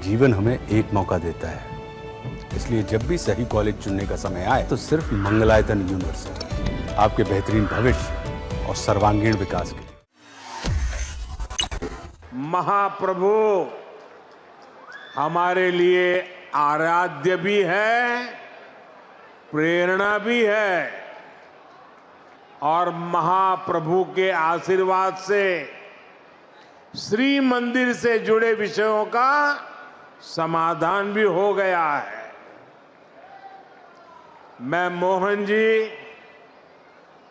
जीवन हमें एक मौका देता है, इसलिए जब भी सही कॉलेज चुनने का समय आए तो सिर्फ मंगलायतन यूनिवर्सिटी आपके बेहतरीन भविष्य और सर्वांगीण विकास के लिए। महाप्रभु हमारे लिए आराध्य भी है, प्रेरणा भी है और महाप्रभु के आशीर्वाद से श्री मंदिर से जुड़े विषयों का समाधान भी हो गया है। मैं मोहन जी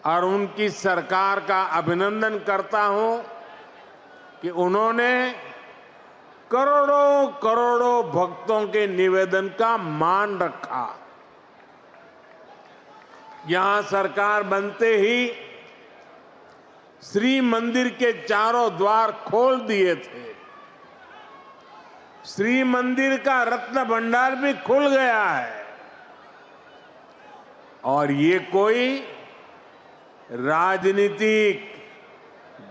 और उनकी सरकार का अभिनंदन करता हूं कि उन्होंने करोड़ों करोड़ों भक्तों के निवेदन का मान रखा। यहां सरकार बनते ही श्री मंदिर के चारों द्वार खोल दिए थे। श्री मंदिर का रत्न भंडार भी खुल गया है और ये कोई राजनीतिक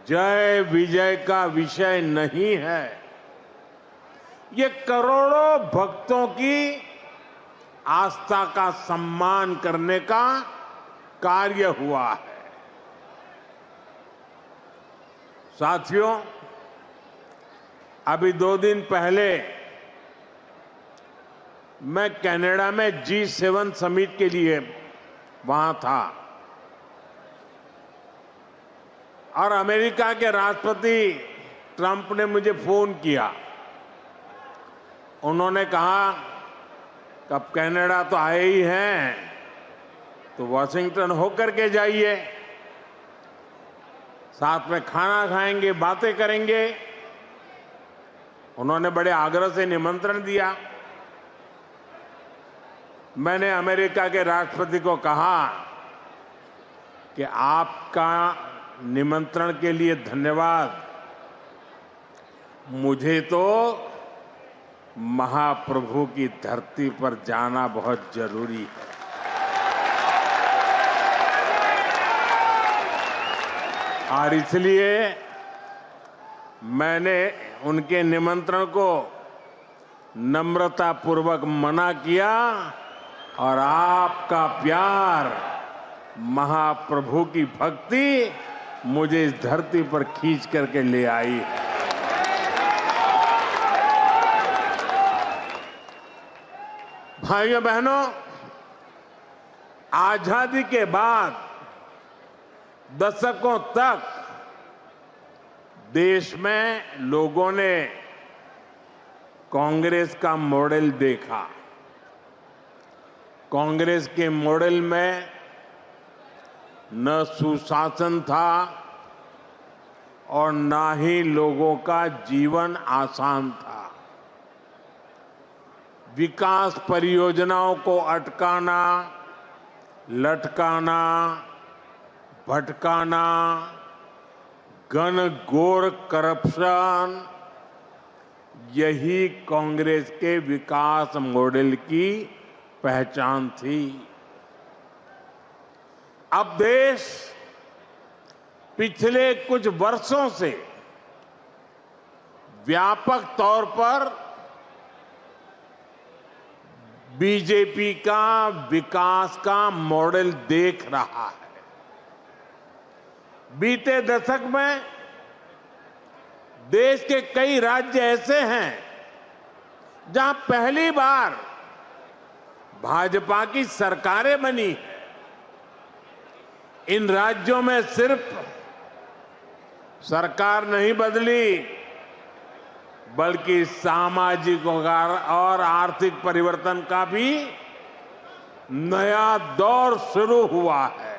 जय विजय का विषय नहीं है। ये करोड़ों भक्तों की आस्था का सम्मान करने का कार्य हुआ है। साथियों, अभी 2 दिन पहले मैं कनाडा में G7 समिट के लिए वहां था और अमेरिका के राष्ट्रपति ट्रंप ने मुझे फोन किया। उन्होंने कहा कि अब कनाडा तो आए ही हैं तो वॉशिंगटन होकर के जाइए, साथ में खाना खाएंगे, बातें करेंगे। उन्होंने बड़े आग्रह से निमंत्रण दिया। मैंने अमेरिका के राष्ट्रपति को कहा कि आपका निमंत्रण के लिए धन्यवाद, मुझे तो महाप्रभु की धरती पर जाना बहुत जरूरी है। और इसलिए मैंने उनके निमंत्रण को नम्रतापूर्वक मना किया और आपका प्यार, महाप्रभु की भक्ति मुझे इस धरती पर खींच करके ले आई है। भाइयों बहनों, आजादी के बाद दशकों तक देश में लोगों ने कांग्रेस का मॉडल देखा। कांग्रेस के मॉडल में न सुशासन था और न ही लोगों का जीवन आसान था। विकास परियोजनाओं को अटकाना, लटकाना, भटकाना, घनघोर करप्शन, यही कांग्रेस के विकास मॉडल की पहचान थी। अब देश पिछले कुछ वर्षों से व्यापक तौर पर बीजेपी का विकास का मॉडल देख रहा है। बीते दशक में देश के कई राज्य ऐसे हैं जहां पहली बार भाजपा की सरकारें बनी हैं। इन राज्यों में सिर्फ सरकार नहीं बदली, बल्कि सामाजिक और आर्थिक परिवर्तन का भी नया दौर शुरू हुआ है।